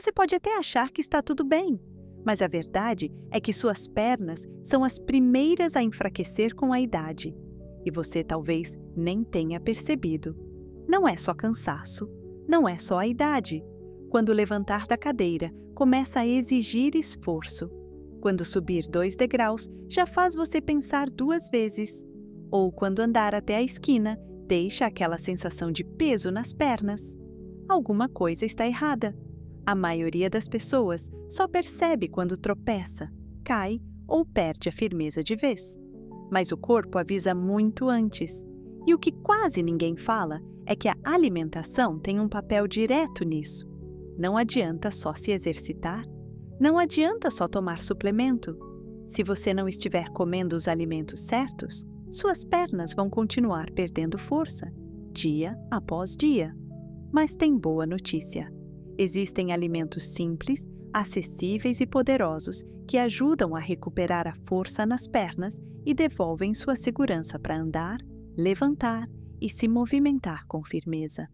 Você pode até achar que está tudo bem, mas a verdade é que suas pernas são as primeiras a enfraquecer com a idade. E você talvez nem tenha percebido. Não é só cansaço, não é só a idade. Quando levantar da cadeira, começa a exigir esforço. Quando subir 2 degraus, já faz você pensar 2 vezes. Ou quando andar até a esquina, deixa aquela sensação de peso nas pernas. Alguma coisa está errada. A maioria das pessoas só percebe quando tropeça, cai ou perde a firmeza de vez. Mas o corpo avisa muito antes. E o que quase ninguém fala é que a alimentação tem um papel direto nisso. Não adianta só se exercitar. Não adianta só tomar suplemento. Se você não estiver comendo os alimentos certos, suas pernas vão continuar perdendo força, dia após dia. Mas tem boa notícia. Existem alimentos simples, acessíveis e poderosos que ajudam a recuperar a força nas pernas e devolvem sua segurança para andar, levantar e se movimentar com firmeza.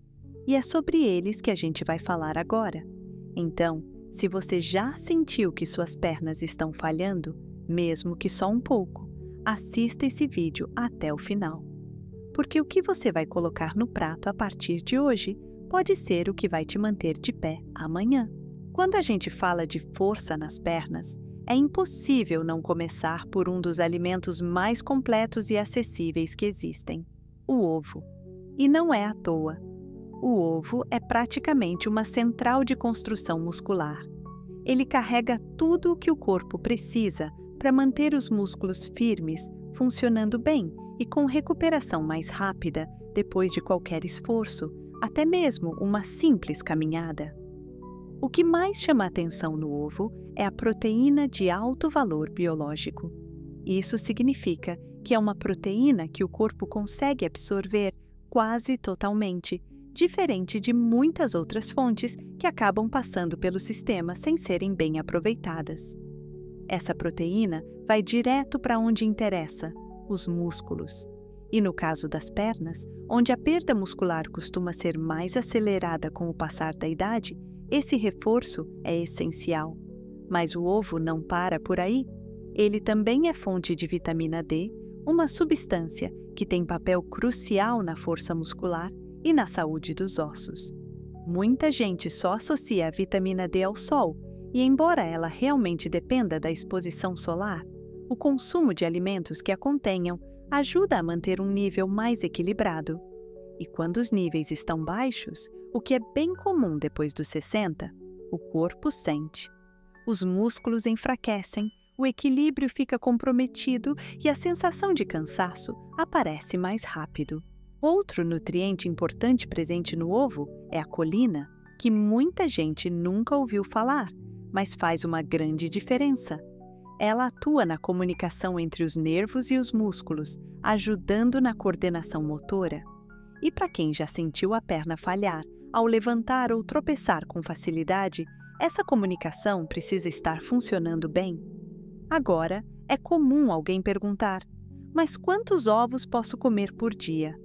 E é sobre eles que a gente vai falar agora. Então, se você já sentiu que suas pernas estão falhando, mesmo que só um pouco, assista esse vídeo até o final. Porque o que você vai colocar no prato a partir de hoje pode ser o que vai te manter de pé amanhã. Quando a gente fala de força nas pernas, é impossível não começar por um dos alimentos mais completos e acessíveis que existem, o ovo. E não é à toa. O ovo é praticamente uma central de construção muscular. Ele carrega tudo o que o corpo precisa para manter os músculos firmes, funcionando bem e com recuperação mais rápida depois de qualquer esforço, até mesmo uma simples caminhada. O que mais chama atenção no ovo é a proteína de alto valor biológico. Isso significa que é uma proteína que o corpo consegue absorver quase totalmente, diferente de muitas outras fontes que acabam passando pelo sistema sem serem bem aproveitadas. Essa proteína vai direto para onde interessa, os músculos. E no caso das pernas, onde a perda muscular costuma ser mais acelerada com o passar da idade, esse reforço é essencial. Mas o ovo não para por aí. Ele também é fonte de vitamina D, uma substância que tem papel crucial na força muscular e na saúde dos ossos. Muita gente só associa a vitamina D ao sol, e embora ela realmente dependa da exposição solar, o consumo de alimentos que a contenham ajuda a manter um nível mais equilibrado. E quando os níveis estão baixos, o que é bem comum depois dos 60, o corpo sente. Os músculos enfraquecem, o equilíbrio fica comprometido e a sensação de cansaço aparece mais rápido. Outro nutriente importante presente no ovo é a colina, que muita gente nunca ouviu falar, mas faz uma grande diferença. Ela atua na comunicação entre os nervos e os músculos, ajudando na coordenação motora. E para quem já sentiu a perna falhar ao levantar ou tropeçar com facilidade, essa comunicação precisa estar funcionando bem. Agora, é comum alguém perguntar: mas quantos ovos posso comer por dia?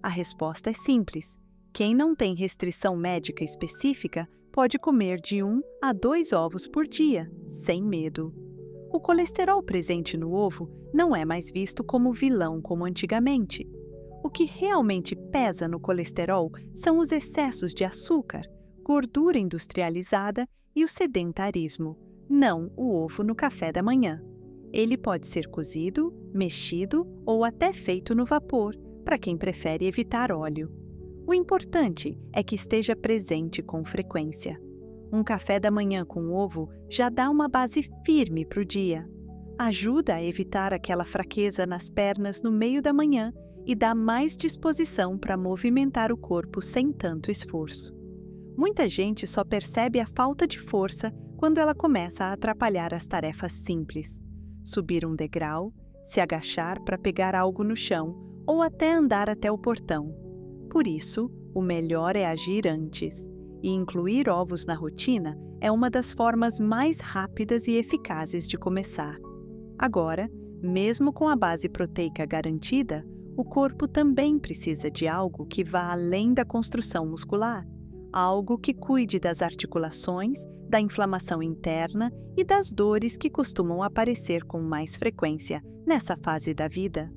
A resposta é simples. Quem não tem restrição médica específica pode comer de 1 a 2 ovos por dia, sem medo. O colesterol presente no ovo não é mais visto como vilão como antigamente. O que realmente pesa no colesterol são os excessos de açúcar, gordura industrializada e o sedentarismo, não o ovo no café da manhã. Ele pode ser cozido, mexido ou até feito no vapor, para quem prefere evitar óleo. O importante é que esteja presente com frequência. Um café da manhã com ovo já dá uma base firme para o dia. Ajuda a evitar aquela fraqueza nas pernas no meio da manhã e dá mais disposição para movimentar o corpo sem tanto esforço. Muita gente só percebe a falta de força quando ela começa a atrapalhar as tarefas simples. Subir um degrau, se agachar para pegar algo no chão ou até andar até o portão. Por isso, o melhor é agir antes. E incluir ovos na rotina é uma das formas mais rápidas e eficazes de começar. Agora, mesmo com a base proteica garantida, o corpo também precisa de algo que vá além da construção muscular, algo que cuide das articulações, da inflamação interna e das dores que costumam aparecer com mais frequência nessa fase da vida.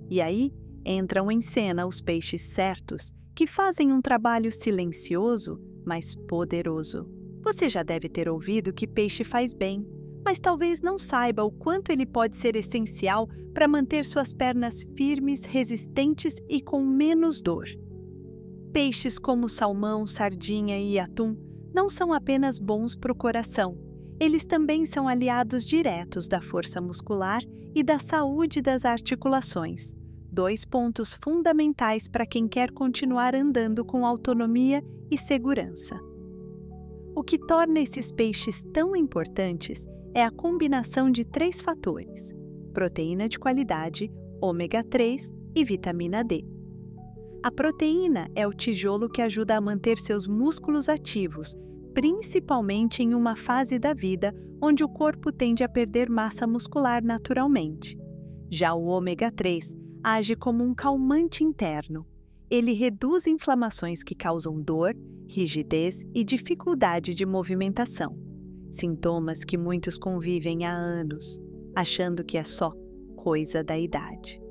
E aí entram em cena os peixes certos, que fazem um trabalho silencioso, mas poderoso. Você já deve ter ouvido que peixe faz bem, mas talvez não saiba o quanto ele pode ser essencial para manter suas pernas firmes, resistentes e com menos dor. Peixes como salmão, sardinha e atum não são apenas bons para o coração, eles também são aliados diretos da força muscular e da saúde das articulações, 2 pontos fundamentais para quem quer continuar andando com autonomia e segurança. O que torna esses peixes tão importantes é a combinação de 3 fatores: proteína de qualidade, ômega 3 e vitamina D. A proteína é o tijolo que ajuda a manter seus músculos ativos, principalmente em uma fase da vida onde o corpo tende a perder massa muscular naturalmente. Já o ômega 3 age como um calmante interno. Ele reduz inflamações que causam dor, rigidez e dificuldade de movimentação, sintomas que muitos convivem há anos, achando que é só coisa da idade.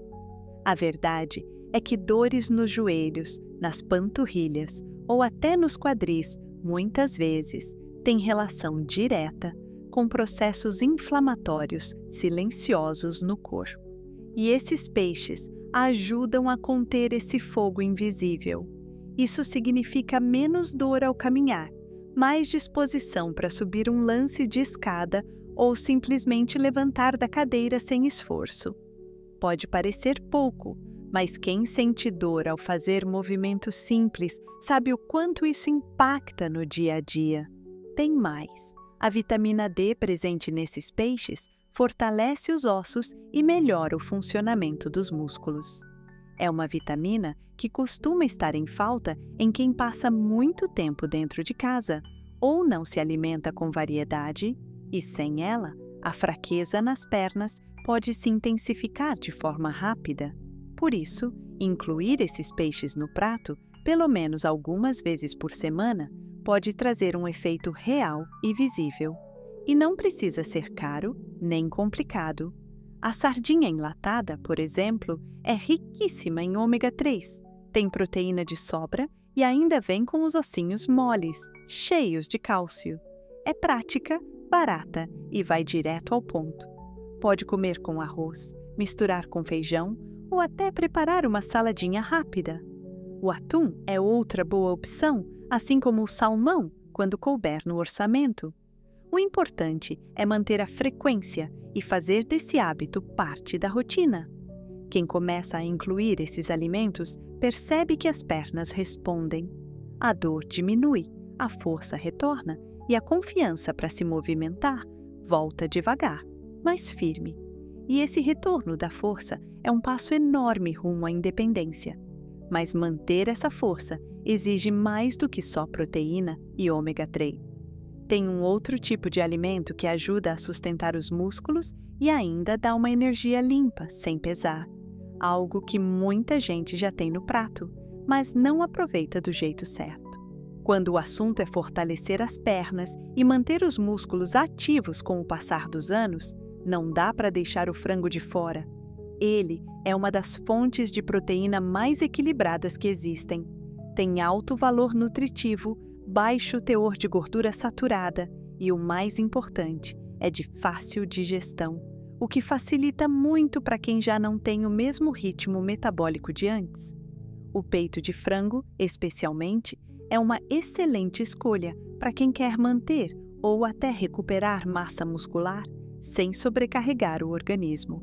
A verdade é que dores nos joelhos, nas panturrilhas ou até nos quadris, muitas vezes, têm relação direta com processos inflamatórios silenciosos no corpo. E esses peixes ajudam a conter esse fogo invisível. Isso significa menos dor ao caminhar, mais disposição para subir um lance de escada ou simplesmente levantar da cadeira sem esforço. Pode parecer pouco, mas quem sente dor ao fazer movimentos simples sabe o quanto isso impacta no dia a dia. Tem mais. A vitamina D presente nesses peixes fortalece os ossos e melhora o funcionamento dos músculos. É uma vitamina que costuma estar em falta em quem passa muito tempo dentro de casa ou não se alimenta com variedade, e sem ela, a fraqueza nas pernas pode se intensificar de forma rápida. Por isso, incluir esses peixes no prato, pelo menos algumas vezes por semana, pode trazer um efeito real e visível. E não precisa ser caro nem complicado. A sardinha enlatada, por exemplo, é riquíssima em ômega 3, tem proteína de sobra e ainda vem com os ossinhos moles, cheios de cálcio. É prática, barata e vai direto ao ponto. Pode comer com arroz, misturar com feijão ou até preparar uma saladinha rápida. O atum é outra boa opção, assim como o salmão, quando couber no orçamento. O importante é manter a frequência e fazer desse hábito parte da rotina. Quem começa a incluir esses alimentos percebe que as pernas respondem. A dor diminui, a força retorna e a confiança para se movimentar volta devagar, mas firme. E esse retorno da força é um passo enorme rumo à independência. Mas manter essa força exige mais do que só proteína e ômega 3. Tem um outro tipo de alimento que ajuda a sustentar os músculos e ainda dá uma energia limpa, sem pesar. Algo que muita gente já tem no prato, mas não aproveita do jeito certo. Quando o assunto é fortalecer as pernas e manter os músculos ativos com o passar dos anos, não dá para deixar o frango de fora. Ele é uma das fontes de proteína mais equilibradas que existem. Tem alto valor nutritivo, baixo teor de gordura saturada e, o mais importante, é de fácil digestão, o que facilita muito para quem já não tem o mesmo ritmo metabólico de antes. O peito de frango, especialmente, é uma excelente escolha para quem quer manter ou até recuperar massa muscular sem sobrecarregar o organismo.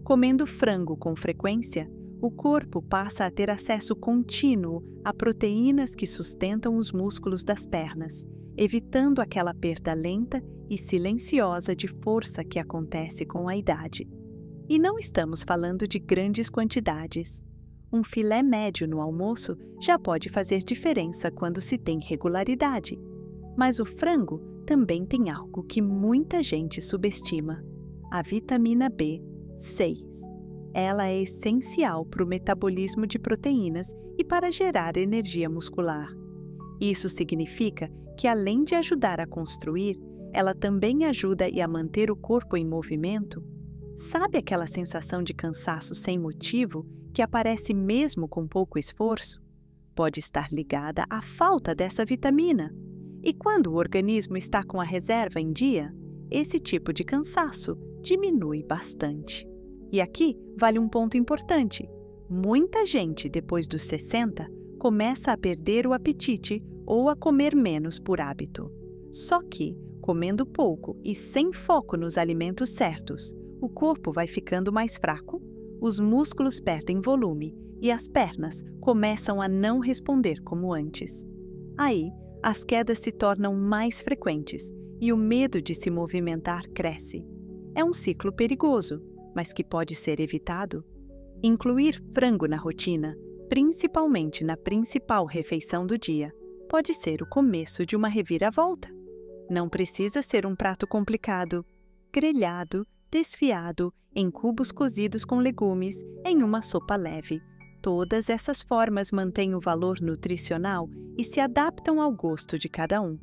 Comendo frango com frequência, o corpo passa a ter acesso contínuo a proteínas que sustentam os músculos das pernas, evitando aquela perda lenta e silenciosa de força que acontece com a idade. E não estamos falando de grandes quantidades. Um filé médio no almoço já pode fazer diferença quando se tem regularidade. Mas o frango também tem algo que muita gente subestima: a vitamina B6. Ela é essencial para o metabolismo de proteínas e para gerar energia muscular. Isso significa que, além de ajudar a construir, ela também ajuda a manter o corpo em movimento. Sabe aquela sensação de cansaço sem motivo que aparece mesmo com pouco esforço? Pode estar ligada à falta dessa vitamina. E quando o organismo está com a reserva em dia, esse tipo de cansaço diminui bastante. E aqui vale um ponto importante. Muita gente, depois dos 60, começa a perder o apetite ou a comer menos por hábito. Só que, comendo pouco e sem foco nos alimentos certos, o corpo vai ficando mais fraco, os músculos perdem volume e as pernas começam a não responder como antes. Aí, as quedas se tornam mais frequentes e o medo de se movimentar cresce. É um ciclo perigoso, mas que pode ser evitado. Incluir frango na rotina, principalmente na principal refeição do dia, pode ser o começo de uma reviravolta. Não precisa ser um prato complicado. Grelhado, desfiado, em cubos cozidos com legumes, em uma sopa leve. Todas essas formas mantêm o valor nutricional e se adaptam ao gosto de cada um.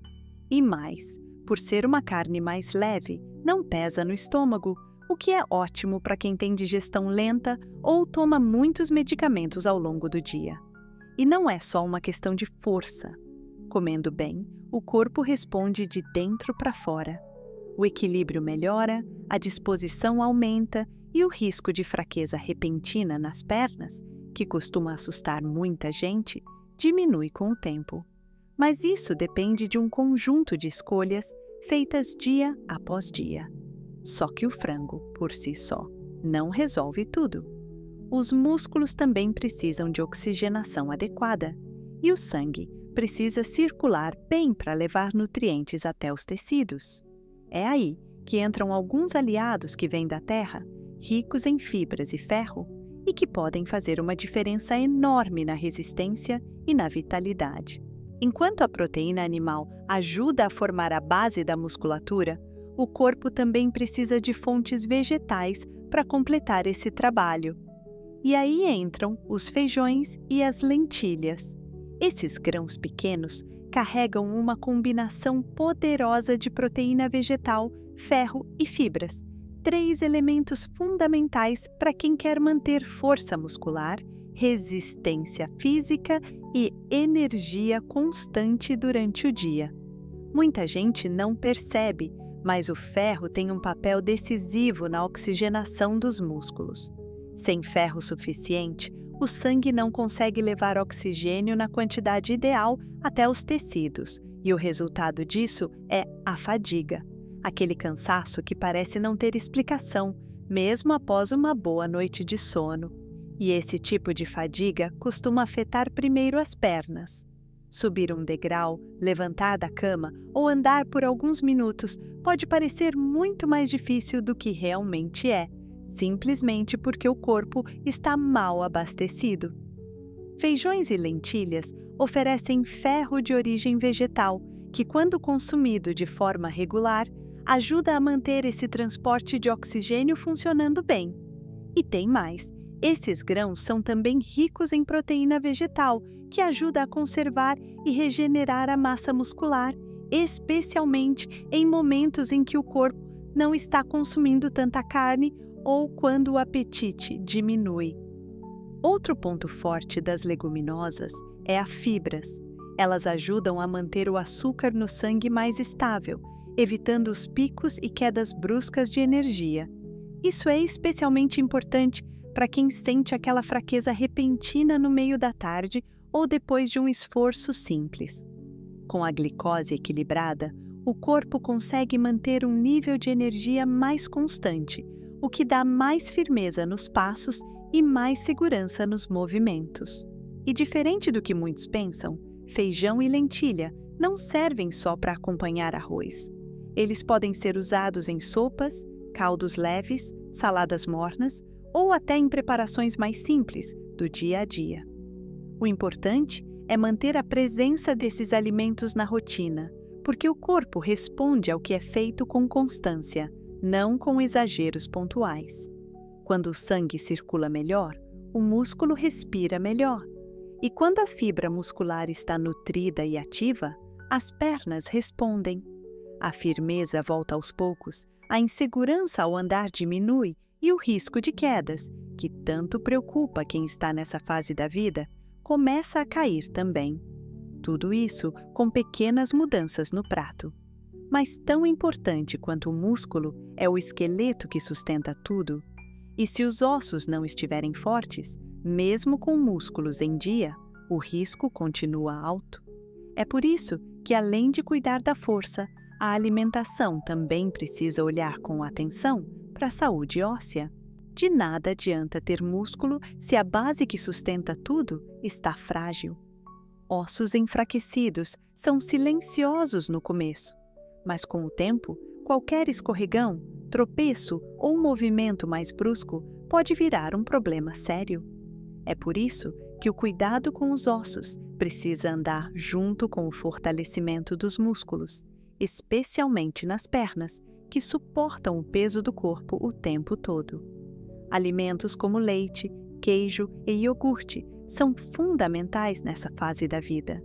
E mais, por ser uma carne mais leve, não pesa no estômago, o que é ótimo para quem tem digestão lenta ou toma muitos medicamentos ao longo do dia. E não é só uma questão de força. Comendo bem, o corpo responde de dentro para fora. O equilíbrio melhora, a disposição aumenta e o risco de fraqueza repentina nas pernas, que costuma assustar muita gente, diminui com o tempo. Mas isso depende de um conjunto de escolhas feitas dia após dia. Só que o frango, por si só, não resolve tudo. Os músculos também precisam de oxigenação adequada e o sangue precisa circular bem para levar nutrientes até os tecidos. É aí que entram alguns aliados que vêm da terra, ricos em fibras e ferro, e que podem fazer uma diferença enorme na resistência e na vitalidade. Enquanto a proteína animal ajuda a formar a base da musculatura, o corpo também precisa de fontes vegetais para completar esse trabalho. E aí entram os feijões e as lentilhas. Esses grãos pequenos carregam uma combinação poderosa de proteína vegetal, ferro e fibras. 3 elementos fundamentais para quem quer manter força muscular, resistência física e energia constante durante o dia. Muita gente não percebe, mas o ferro tem um papel decisivo na oxigenação dos músculos. Sem ferro suficiente, o sangue não consegue levar oxigênio na quantidade ideal até os tecidos, e o resultado disso é a fadiga. Aquele cansaço que parece não ter explicação, mesmo após uma boa noite de sono. E esse tipo de fadiga costuma afetar primeiro as pernas. Subir um degrau, levantar da cama ou andar por alguns minutos pode parecer muito mais difícil do que realmente é, simplesmente porque o corpo está mal abastecido. Feijões e lentilhas oferecem ferro de origem vegetal, que, quando consumido de forma regular, ajuda a manter esse transporte de oxigênio funcionando bem. E tem mais, esses grãos são também ricos em proteína vegetal, que ajuda a conservar e regenerar a massa muscular, especialmente em momentos em que o corpo não está consumindo tanta carne ou quando o apetite diminui. Outro ponto forte das leguminosas é as fibras. Elas ajudam a manter o açúcar no sangue mais estável, evitando os picos e quedas bruscas de energia. Isso é especialmente importante para quem sente aquela fraqueza repentina no meio da tarde ou depois de um esforço simples. Com a glicose equilibrada, o corpo consegue manter um nível de energia mais constante, o que dá mais firmeza nos passos e mais segurança nos movimentos. E diferente do que muitos pensam, feijão e lentilha não servem só para acompanhar arroz. Eles podem ser usados em sopas, caldos leves, saladas mornas ou até em preparações mais simples do dia a dia. O importante é manter a presença desses alimentos na rotina, porque o corpo responde ao que é feito com constância, não com exageros pontuais. Quando o sangue circula melhor, o músculo respira melhor. E quando a fibra muscular está nutrida e ativa, as pernas respondem. A firmeza volta aos poucos, a insegurança ao andar diminui e o risco de quedas, que tanto preocupa quem está nessa fase da vida, começa a cair também. Tudo isso com pequenas mudanças no prato. Mas tão importante quanto o músculo é o esqueleto que sustenta tudo. E se os ossos não estiverem fortes, mesmo com músculos em dia, o risco continua alto. É por isso que, além de cuidar da força, a alimentação também precisa olhar com atenção para a saúde óssea. De nada adianta ter músculo se a base que sustenta tudo está frágil. Ossos enfraquecidos são silenciosos no começo, mas com o tempo, qualquer escorregão, tropeço ou movimento mais brusco pode virar um problema sério. É por isso que o cuidado com os ossos precisa andar junto com o fortalecimento dos músculos, especialmente nas pernas, que suportam o peso do corpo o tempo todo. Alimentos como leite, queijo e iogurte são fundamentais nessa fase da vida.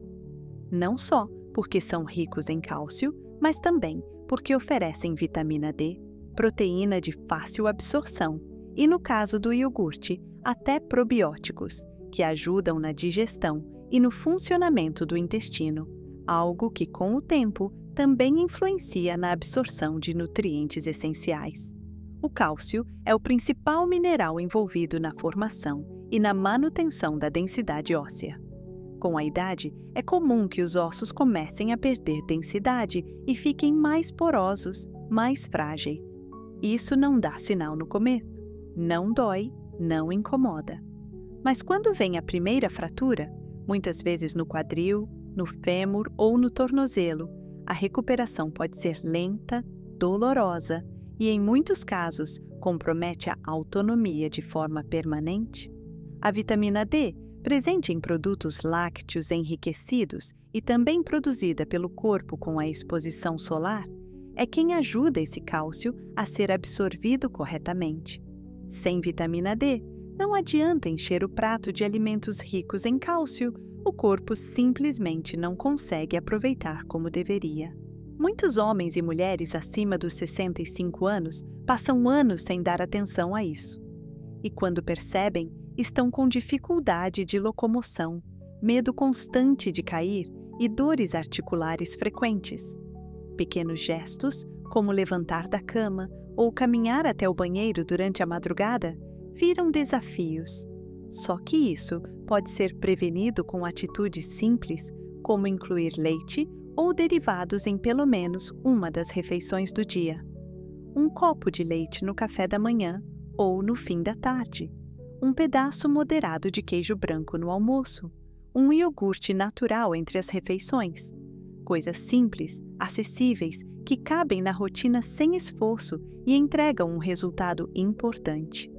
Não só porque são ricos em cálcio, mas também porque oferecem vitamina D, proteína de fácil absorção e, no caso do iogurte, até probióticos, que ajudam na digestão e no funcionamento do intestino, algo que, com o tempo, também influencia na absorção de nutrientes essenciais. O cálcio é o principal mineral envolvido na formação e na manutenção da densidade óssea. Com a idade, é comum que os ossos comecem a perder densidade e fiquem mais porosos, mais frágeis. Isso não dá sinal no começo, não dói, não incomoda. Mas quando vem a primeira fratura, muitas vezes no quadril, no fêmur ou no tornozelo, a recuperação pode ser lenta, dolorosa e, em muitos casos, compromete a autonomia de forma permanente. A vitamina D, presente em produtos lácteos enriquecidos e também produzida pelo corpo com a exposição solar, é quem ajuda esse cálcio a ser absorvido corretamente. Sem vitamina D, não adianta encher o prato de alimentos ricos em cálcio, o corpo simplesmente não consegue aproveitar como deveria. Muitos homens e mulheres acima dos 65 anos passam anos sem dar atenção a isso. E quando percebem, estão com dificuldade de locomoção, medo constante de cair e dores articulares frequentes. Pequenos gestos, como levantar da cama ou caminhar até o banheiro durante a madrugada, viram desafios. Só que isso pode ser prevenido com atitudes simples, como incluir leite ou derivados em pelo menos uma das refeições do dia. Um copo de leite no café da manhã ou no fim da tarde. Um pedaço moderado de queijo branco no almoço. Um iogurte natural entre as refeições. Coisas simples, acessíveis, que cabem na rotina sem esforço e entregam um resultado importante.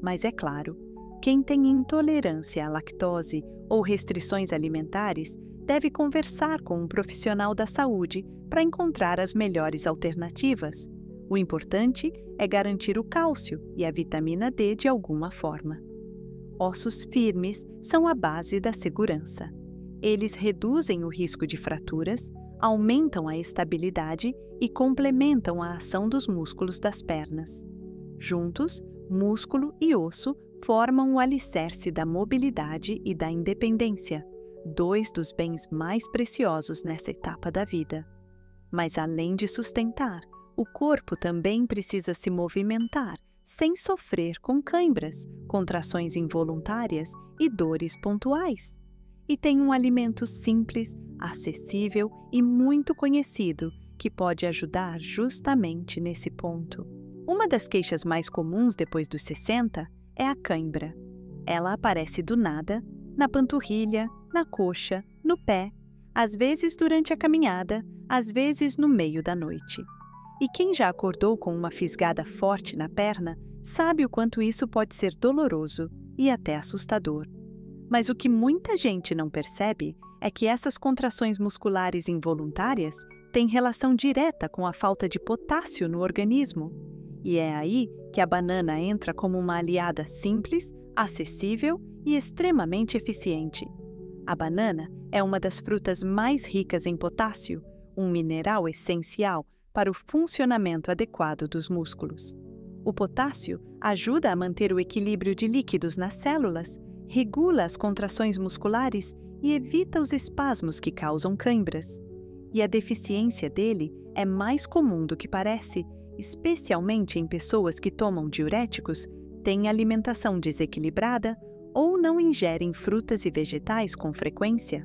Mas é claro, quem tem intolerância à lactose ou restrições alimentares deve conversar com um profissional da saúde para encontrar as melhores alternativas. O importante é garantir o cálcio e a vitamina D de alguma forma. Ossos firmes são a base da segurança. Eles reduzem o risco de fraturas, aumentam a estabilidade e complementam a ação dos músculos das pernas. Juntos, músculo e osso formam o alicerce da mobilidade e da independência, dois dos bens mais preciosos nessa etapa da vida. Mas além de sustentar, o corpo também precisa se movimentar, sem sofrer com cãibras, contrações involuntárias e dores pontuais. E tem um alimento simples, acessível e muito conhecido que pode ajudar justamente nesse ponto. Uma das queixas mais comuns depois dos 60 é a cãibra. Ela aparece do nada, na panturrilha, na coxa, no pé, às vezes durante a caminhada, às vezes no meio da noite. E quem já acordou com uma fisgada forte na perna sabe o quanto isso pode ser doloroso e até assustador. Mas o que muita gente não percebe é que essas contrações musculares involuntárias têm relação direta com a falta de potássio no organismo. E é aí que a banana entra como uma aliada simples, acessível e extremamente eficiente. A banana é uma das frutas mais ricas em potássio, um mineral essencial para o funcionamento adequado dos músculos. O potássio ajuda a manter o equilíbrio de líquidos nas células, regula as contrações musculares e evita os espasmos que causam câimbras. E a deficiência dele é mais comum do que parece, especialmente em pessoas que tomam diuréticos, têm alimentação desequilibrada ou não ingerem frutas e vegetais com frequência.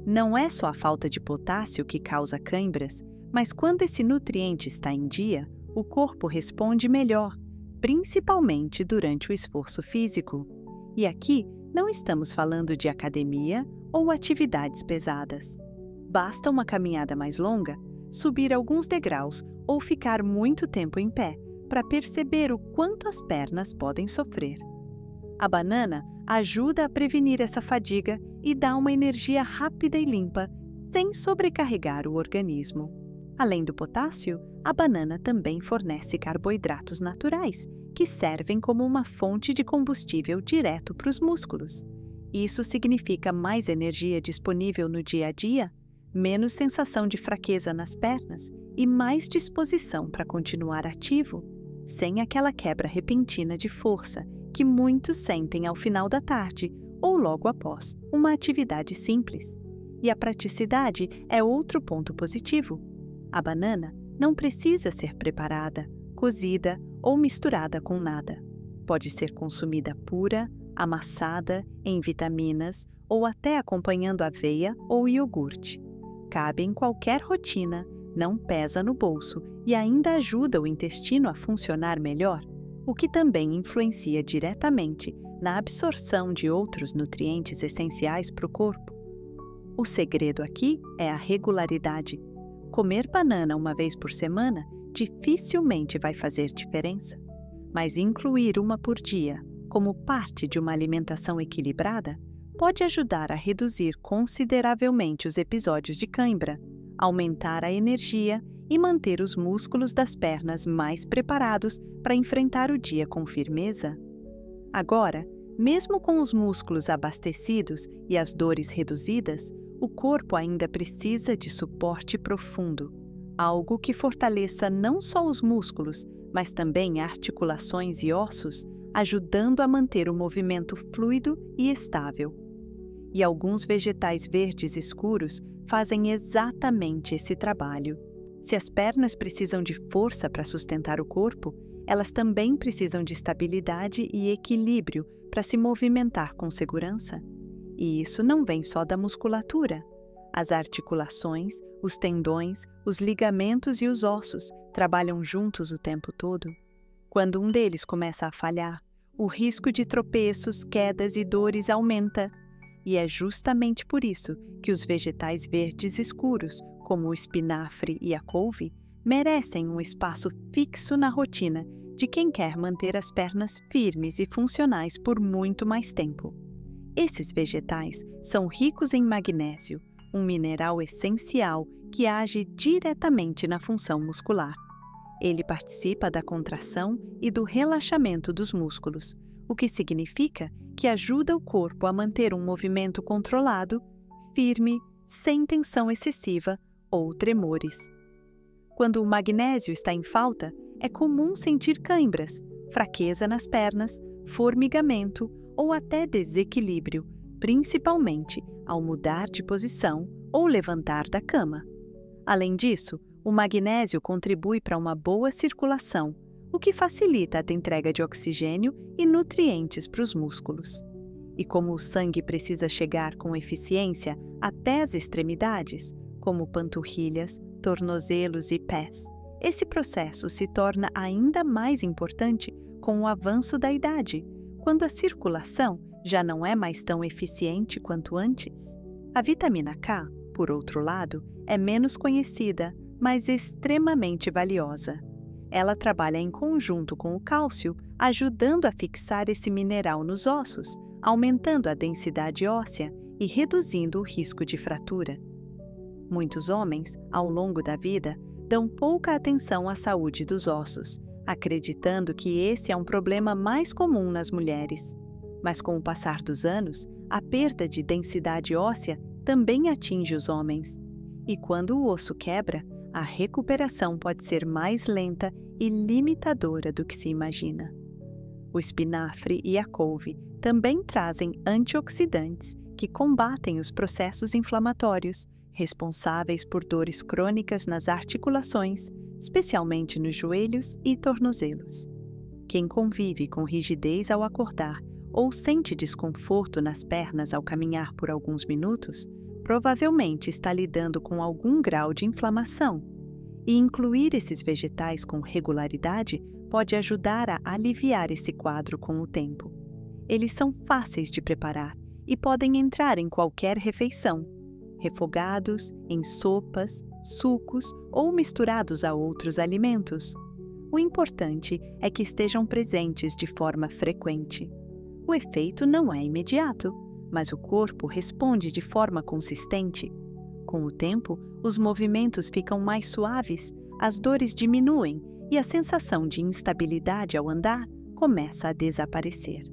Não é só a falta de potássio que causa câimbras, mas quando esse nutriente está em dia, o corpo responde melhor, principalmente durante o esforço físico. E aqui não estamos falando de academia ou atividades pesadas. Basta uma caminhada mais longa, subir alguns degraus ou ficar muito tempo em pé para perceber o quanto as pernas podem sofrer. A banana ajuda a prevenir essa fadiga e dá uma energia rápida e limpa, sem sobrecarregar o organismo. Além do potássio, a banana também fornece carboidratos naturais, que servem como uma fonte de combustível direto para os músculos. Isso significa mais energia disponível no dia a dia, menos sensação de fraqueza nas pernas e mais disposição para continuar ativo, sem aquela quebra repentina de força que muitos sentem ao final da tarde ou logo após uma atividade simples. E a praticidade é outro ponto positivo. A banana não precisa ser preparada, cozida ou misturada com nada. Pode ser consumida pura, amassada, em vitaminas ou até acompanhando aveia ou iogurte. Cabe em qualquer rotina, não pesa no bolso e ainda ajuda o intestino a funcionar melhor, o que também influencia diretamente na absorção de outros nutrientes essenciais para o corpo. O segredo aqui é a regularidade. Comer banana uma vez por semana dificilmente vai fazer diferença, mas incluir uma por dia como parte de uma alimentação equilibrada pode ajudar a reduzir consideravelmente os episódios de cãibra, aumentar a energia e manter os músculos das pernas mais preparados para enfrentar o dia com firmeza. Agora, mesmo com os músculos abastecidos e as dores reduzidas, o corpo ainda precisa de suporte profundo, algo que fortaleça não só os músculos, mas também articulações e ossos, ajudando a manter o movimento fluido e estável. E alguns vegetais verdes escuros fazem exatamente esse trabalho. Se as pernas precisam de força para sustentar o corpo, elas também precisam de estabilidade e equilíbrio para se movimentar com segurança. E isso não vem só da musculatura. As articulações, os tendões, os ligamentos e os ossos trabalham juntos o tempo todo. Quando um deles começa a falhar, o risco de tropeços, quedas e dores aumenta. E é justamente por isso que os vegetais verdes escuros, como o espinafre e a couve, merecem um espaço fixo na rotina de quem quer manter as pernas firmes e funcionais por muito mais tempo. Esses vegetais são ricos em magnésio, um mineral essencial que age diretamente na função muscular. Ele participa da contração e do relaxamento dos músculos, o que significa que ajuda o corpo a manter um movimento controlado, firme, sem tensão excessiva ou tremores. Quando o magnésio está em falta, é comum sentir cãibras, fraqueza nas pernas, formigamento ou até desequilíbrio, principalmente ao mudar de posição ou levantar da cama. Além disso, o magnésio contribui para uma boa circulação, o que facilita a entrega de oxigênio e nutrientes para os músculos. E como o sangue precisa chegar com eficiência até as extremidades, como panturrilhas, tornozelos e pés, esse processo se torna ainda mais importante com o avanço da idade, quando a circulação já não é mais tão eficiente quanto antes. A vitamina K, por outro lado, é menos conhecida, mas extremamente valiosa. Ela trabalha em conjunto com o cálcio, ajudando a fixar esse mineral nos ossos, aumentando a densidade óssea e reduzindo o risco de fratura. Muitos homens, ao longo da vida, dão pouca atenção à saúde dos ossos, acreditando que esse é um problema mais comum nas mulheres. Mas com o passar dos anos, a perda de densidade óssea também atinge os homens. E quando o osso quebra, a recuperação pode ser mais lenta e limitadora do que se imagina. O espinafre e a couve também trazem antioxidantes que combatem os processos inflamatórios, responsáveis por dores crônicas nas articulações, especialmente nos joelhos e tornozelos. Quem convive com rigidez ao acordar ou sente desconforto nas pernas ao caminhar por alguns minutos, provavelmente está lidando com algum grau de inflamação. E incluir esses vegetais com regularidade pode ajudar a aliviar esse quadro com o tempo. Eles são fáceis de preparar e podem entrar em qualquer refeição, refogados, em sopas, sucos ou misturados a outros alimentos. O importante é que estejam presentes de forma frequente. O efeito não é imediato, mas o corpo responde de forma consistente. Com o tempo, os movimentos ficam mais suaves, as dores diminuem e a sensação de instabilidade ao andar começa a desaparecer.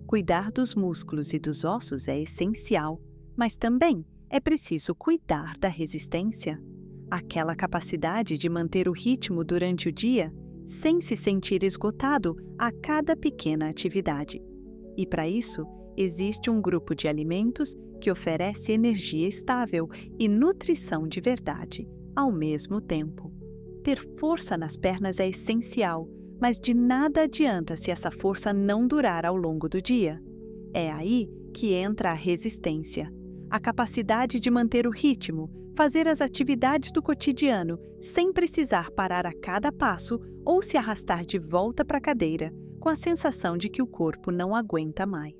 Cuidar dos músculos e dos ossos é essencial, mas também é preciso cuidar da resistência, aquela capacidade de manter o ritmo durante o dia sem se sentir esgotado a cada pequena atividade. E para isso, existe um grupo de alimentos que oferece energia estável e nutrição de verdade, ao mesmo tempo. Ter força nas pernas é essencial, mas de nada adianta se essa força não durar ao longo do dia. É aí que entra a resistência, a capacidade de manter o ritmo, fazer as atividades do cotidiano sem precisar parar a cada passo ou se arrastar de volta para a cadeira, com a sensação de que o corpo não aguenta mais.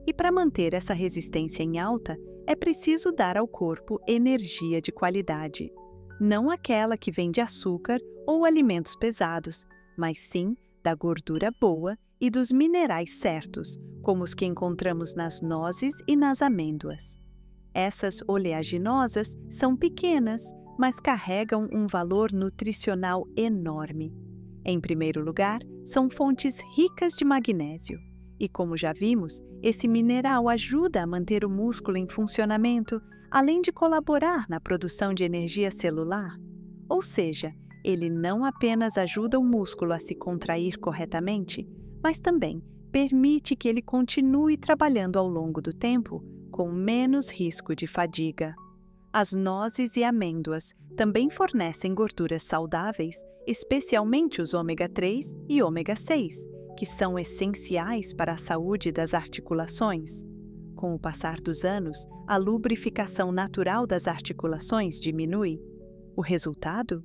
E para manter essa resistência em alta, é preciso dar ao corpo energia de qualidade. Não aquela que vem de açúcar ou alimentos pesados, mas sim da gordura boa e dos minerais certos, como os que encontramos nas nozes e nas amêndoas. Essas oleaginosas são pequenas, mas carregam um valor nutricional enorme. Em primeiro lugar, são fontes ricas de magnésio. E como já vimos, esse mineral ajuda a manter o músculo em funcionamento, além de colaborar na produção de energia celular. Ou seja, ele não apenas ajuda o músculo a se contrair corretamente, mas também permite que ele continue trabalhando ao longo do tempo, com menos risco de fadiga. As nozes e amêndoas também fornecem gorduras saudáveis, especialmente os ômega 3 e ômega 6, que são essenciais para a saúde das articulações. Com o passar dos anos, a lubrificação natural das articulações diminui. O resultado?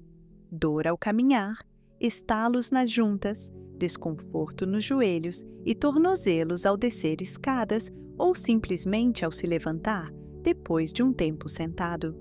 Dor ao caminhar, estalos nas juntas, desconforto nos joelhos e tornozelos ao descer escadas ou simplesmente ao se levantar depois de um tempo sentado.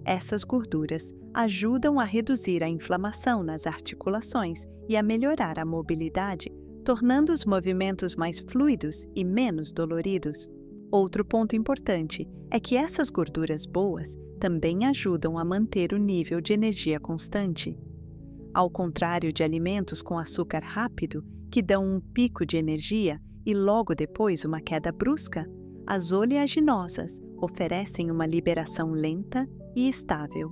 Essas gorduras ajudam a reduzir a inflamação nas articulações e a melhorar a mobilidade, tornando os movimentos mais fluidos e menos doloridos. Outro ponto importante é que essas gorduras boas também ajudam a manter o nível de energia constante. Ao contrário de alimentos com açúcar rápido, que dão um pico de energia e logo depois uma queda brusca, as oleaginosas oferecem uma liberação lenta e estável.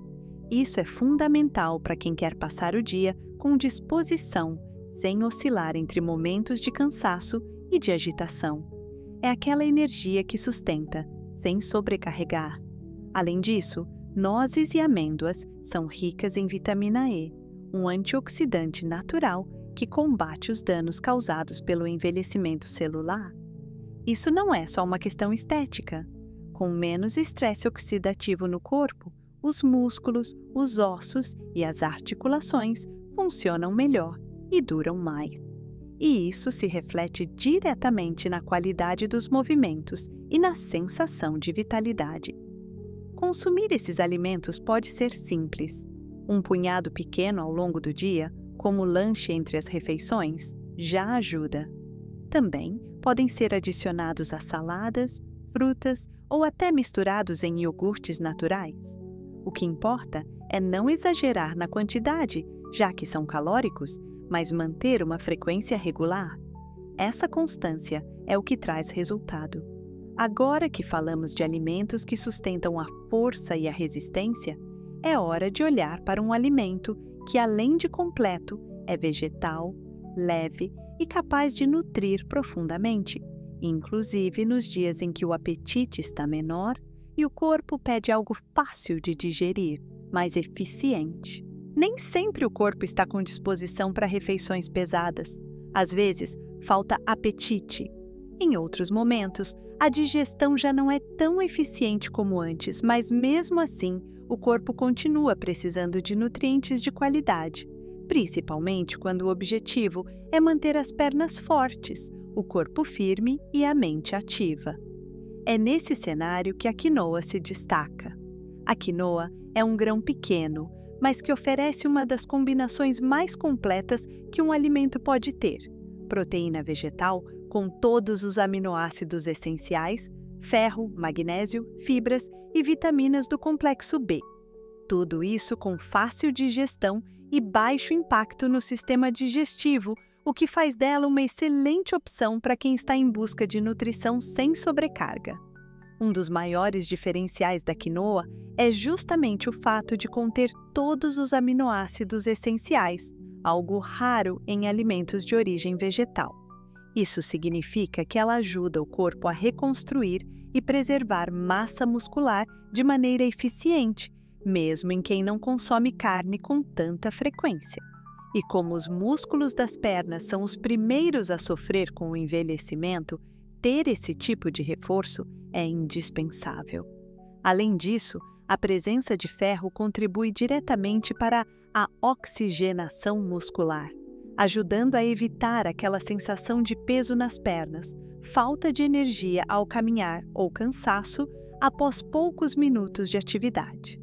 Isso é fundamental para quem quer passar o dia com disposição, sem oscilar entre momentos de cansaço e de agitação. É aquela energia que sustenta, sem sobrecarregar. Além disso, nozes e amêndoas são ricas em vitamina E, um antioxidante natural que combate os danos causados pelo envelhecimento celular. Isso não é só uma questão estética. Com menos estresse oxidativo no corpo, os músculos, os ossos e as articulações funcionam melhor e duram mais. E isso se reflete diretamente na qualidade dos movimentos e na sensação de vitalidade. Consumir esses alimentos pode ser simples. Um punhado pequeno ao longo do dia, como lanche entre as refeições, já ajuda. Também podem ser adicionados a saladas, frutas ou até misturados em iogurtes naturais. O que importa é não exagerar na quantidade, já que são calóricos, mas manter uma frequência regular. Essa constância é o que traz resultado. Agora que falamos de alimentos que sustentam a força e a resistência, é hora de olhar para um alimento que, além de completo, é vegetal, leve e capaz de nutrir profundamente, inclusive nos dias em que o apetite está menor e o corpo pede algo fácil de digerir, mais eficiente. Nem sempre o corpo está com disposição para refeições pesadas. Às vezes, falta apetite. Em outros momentos, a digestão já não é tão eficiente como antes, mas mesmo assim, o corpo continua precisando de nutrientes de qualidade, principalmente quando o objetivo é manter as pernas fortes, o corpo firme e a mente ativa. É nesse cenário que a quinoa se destaca. A quinoa é um grão pequeno, mas que oferece uma das combinações mais completas que um alimento pode ter: proteína vegetal com todos os aminoácidos essenciais, ferro, magnésio, fibras e vitaminas do complexo B. Tudo isso com fácil digestão e baixo impacto no sistema digestivo, o que faz dela uma excelente opção para quem está em busca de nutrição sem sobrecarga. Um dos maiores diferenciais da quinoa é justamente o fato de conter todos os aminoácidos essenciais, algo raro em alimentos de origem vegetal. Isso significa que ela ajuda o corpo a reconstruir e preservar massa muscular de maneira eficiente, mesmo em quem não consome carne com tanta frequência. E como os músculos das pernas são os primeiros a sofrer com o envelhecimento, ter esse tipo de reforço é indispensável. Além disso, a presença de ferro contribui diretamente para a oxigenação muscular, ajudando a evitar aquela sensação de peso nas pernas, falta de energia ao caminhar ou cansaço após poucos minutos de atividade.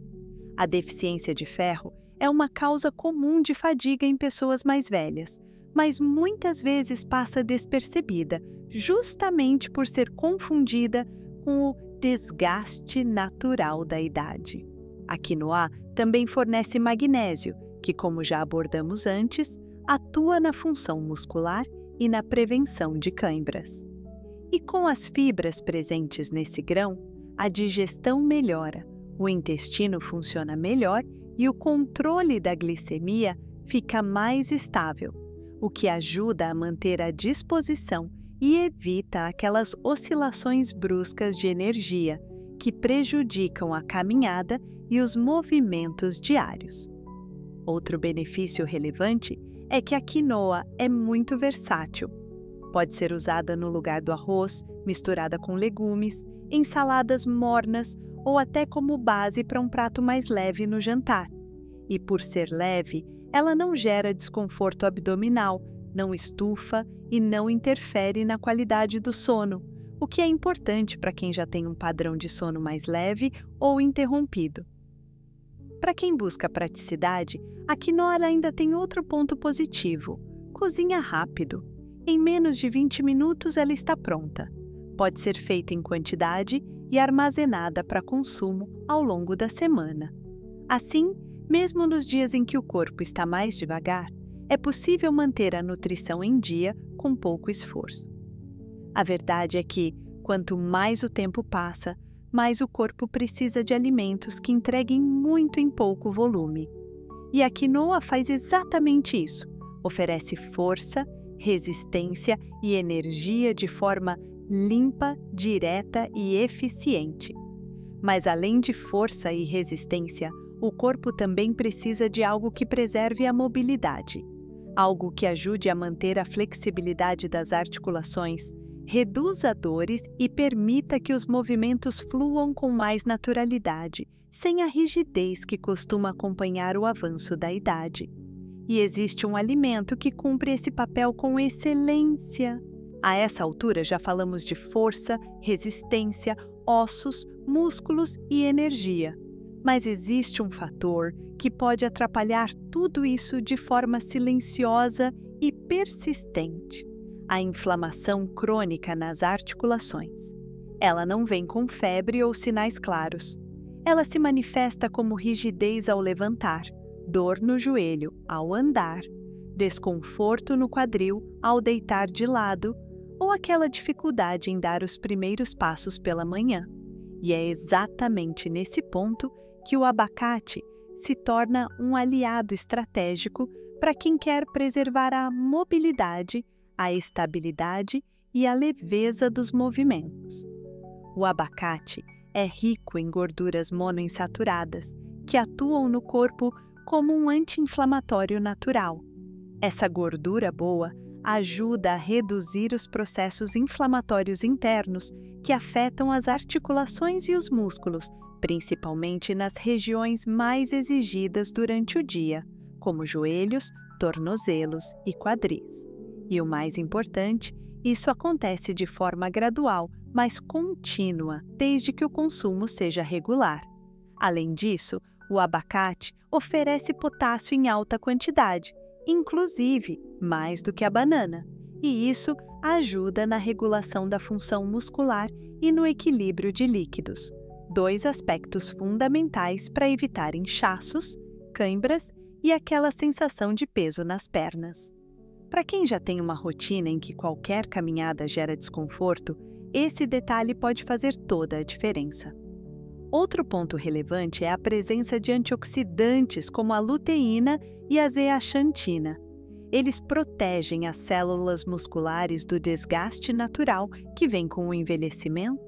A deficiência de ferro é uma causa comum de fadiga em pessoas mais velhas, mas muitas vezes passa despercebida, justamente por ser confundida com o desgaste natural da idade. A quinoa também fornece magnésio, que, como já abordamos antes, atua na função muscular e na prevenção de cãibras. E com as fibras presentes nesse grão, a digestão melhora, o intestino funciona melhor e o controle da glicemia fica mais estável, o que ajuda a manter a disposição e evita aquelas oscilações bruscas de energia que prejudicam a caminhada e os movimentos diários. Outro benefício relevante é que a quinoa é muito versátil. Pode ser usada no lugar do arroz, misturada com legumes, em saladas mornas ou até como base para um prato mais leve no jantar. E por ser leve, ela não gera desconforto abdominal, não estufa e não interfere na qualidade do sono, o que é importante para quem já tem um padrão de sono mais leve ou interrompido. Para quem busca praticidade, a quinoa ainda tem outro ponto positivo: cozinha rápido. Em menos de 20 minutos ela está pronta. Pode ser feita em quantidade e armazenada para consumo ao longo da semana. Assim, mesmo nos dias em que o corpo está mais devagar, é possível manter a nutrição em dia com pouco esforço. A verdade é que, quanto mais o tempo passa, mais o corpo precisa de alimentos que entreguem muito em pouco volume. E a quinoa faz exatamente isso: oferece força, resistência e energia de forma limpa, direta e eficiente. Mas além de força e resistência, o corpo também precisa de algo que preserve a mobilidade, algo que ajude a manter a flexibilidade das articulações, reduza dores e permita que os movimentos fluam com mais naturalidade, sem a rigidez que costuma acompanhar o avanço da idade. E existe um alimento que cumpre esse papel com excelência. A essa altura já falamos de força, resistência, ossos, músculos e energia. Mas existe um fator que pode atrapalhar tudo isso de forma silenciosa e persistente: a inflamação crônica nas articulações. Ela não vem com febre ou sinais claros. Ela se manifesta como rigidez ao levantar, dor no joelho ao andar, desconforto no quadril ao deitar de lado ou aquela dificuldade em dar os primeiros passos pela manhã. E é exatamente nesse ponto que o abacate se torna um aliado estratégico para quem quer preservar a mobilidade, a estabilidade e a leveza dos movimentos. O abacate é rico em gorduras monoinsaturadas, que atuam no corpo como um anti-inflamatório natural. Essa gordura boa ajuda a reduzir os processos inflamatórios internos que afetam as articulações e os músculos, principalmente nas regiões mais exigidas durante o dia, como joelhos, tornozelos e quadris. E o mais importante, isso acontece de forma gradual, mas contínua, desde que o consumo seja regular. Além disso, o abacate oferece potássio em alta quantidade, inclusive mais do que a banana, e isso ajuda na regulação da função muscular e no equilíbrio de líquidos, dois aspectos fundamentais para evitar inchaços, cãibras e aquela sensação de peso nas pernas. Para quem já tem uma rotina em que qualquer caminhada gera desconforto, esse detalhe pode fazer toda a diferença. Outro ponto relevante é a presença de antioxidantes como a luteína e a zeaxantina. Eles protegem as células musculares do desgaste natural que vem com o envelhecimento.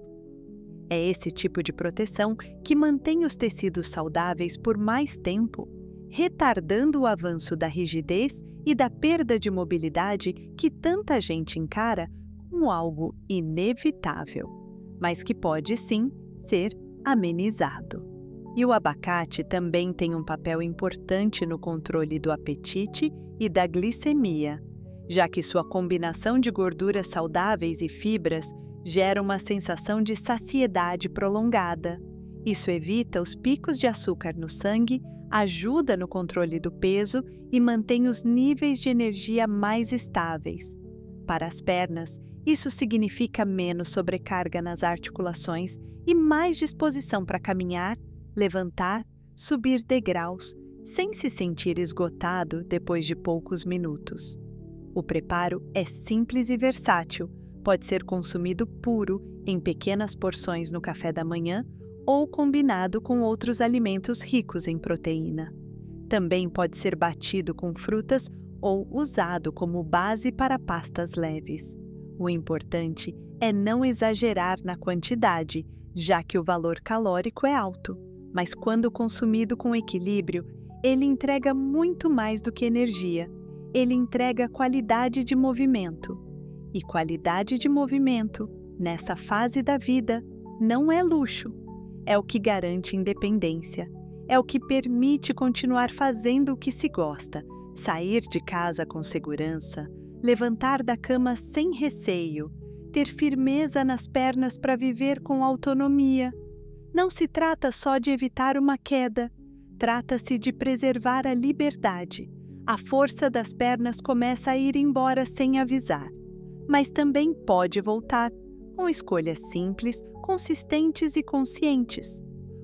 É esse tipo de proteção que mantém os tecidos saudáveis por mais tempo, retardando o avanço da rigidez e da perda de mobilidade que tanta gente encara como algo inevitável, mas que pode sim ser amenizado. E o abacate também tem um papel importante no controle do apetite e da glicemia, já que sua combinação de gorduras saudáveis e fibras gera uma sensação de saciedade prolongada. Isso evita os picos de açúcar no sangue, ajuda no controle do peso e mantém os níveis de energia mais estáveis. Para as pernas, isso significa menos sobrecarga nas articulações e mais disposição para caminhar, levantar, subir degraus, sem se sentir esgotado depois de poucos minutos. O preparo é simples e versátil, pode ser consumido puro, em pequenas porções no café da manhã ou combinado com outros alimentos ricos em proteína. Também pode ser batido com frutas ou usado como base para pastas leves. O importante é não exagerar na quantidade, já que o valor calórico é alto, mas quando consumido com equilíbrio, ele entrega muito mais do que energia. Ele entrega qualidade de movimento. E qualidade de movimento, nessa fase da vida, não é luxo. É o que garante independência. É o que permite continuar fazendo o que se gosta, sair de casa com segurança, levantar da cama sem receio, ter firmeza nas pernas para viver com autonomia. Não se trata só de evitar uma queda, trata-se de preservar a liberdade. A força das pernas começa a ir embora sem avisar, mas também pode voltar, com escolhas simples, consistentes e conscientes.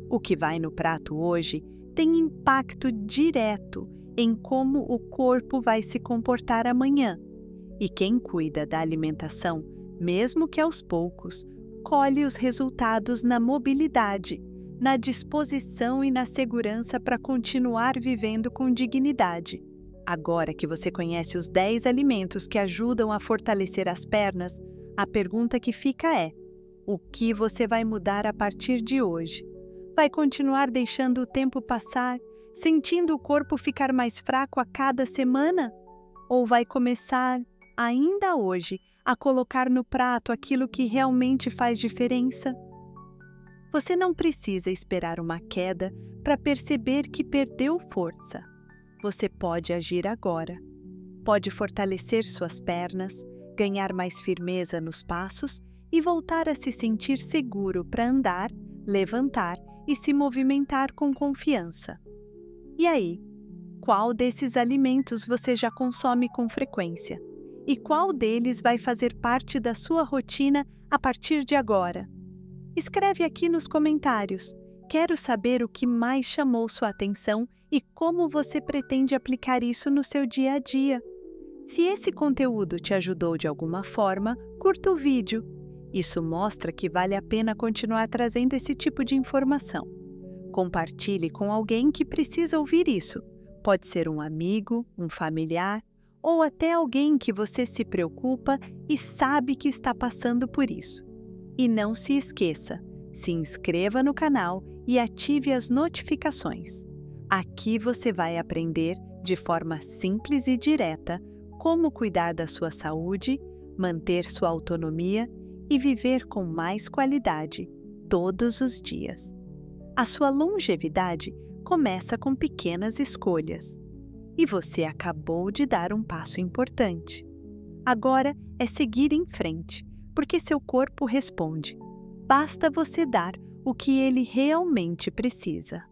O que vai no prato hoje tem impacto direto em como o corpo vai se comportar amanhã. E quem cuida da alimentação, mesmo que aos poucos, colhe os resultados na mobilidade, na disposição e na segurança para continuar vivendo com dignidade. Agora que você conhece os 10 alimentos que ajudam a fortalecer as pernas, a pergunta que fica é: o que você vai mudar a partir de hoje? Vai continuar deixando o tempo passar, sentindo o corpo ficar mais fraco a cada semana? Ou vai começar, ainda hoje, a colocar no prato aquilo que realmente faz diferença? Você não precisa esperar uma queda para perceber que perdeu força. Você pode agir agora. Pode fortalecer suas pernas, ganhar mais firmeza nos passos e voltar a se sentir seguro para andar, levantar e se movimentar com confiança. E aí, qual desses alimentos você já consome com frequência? E qual deles vai fazer parte da sua rotina a partir de agora? Escreve aqui nos comentários. Quero saber o que mais chamou sua atenção e como você pretende aplicar isso no seu dia a dia. Se esse conteúdo te ajudou de alguma forma, curta o vídeo. Isso mostra que vale a pena continuar trazendo esse tipo de informação. Compartilhe com alguém que precisa ouvir isso. Pode ser um amigo, um familiar ou até alguém que você se preocupa e sabe que está passando por isso. E não se esqueça, se inscreva no canal e ative as notificações. Aqui você vai aprender de forma simples e direta como cuidar da sua saúde, manter sua autonomia e viver com mais qualidade todos os dias. A sua longevidade começa com pequenas escolhas. E você acabou de dar um passo importante. Agora é seguir em frente, porque seu corpo responde. Basta você dar o que ele realmente precisa.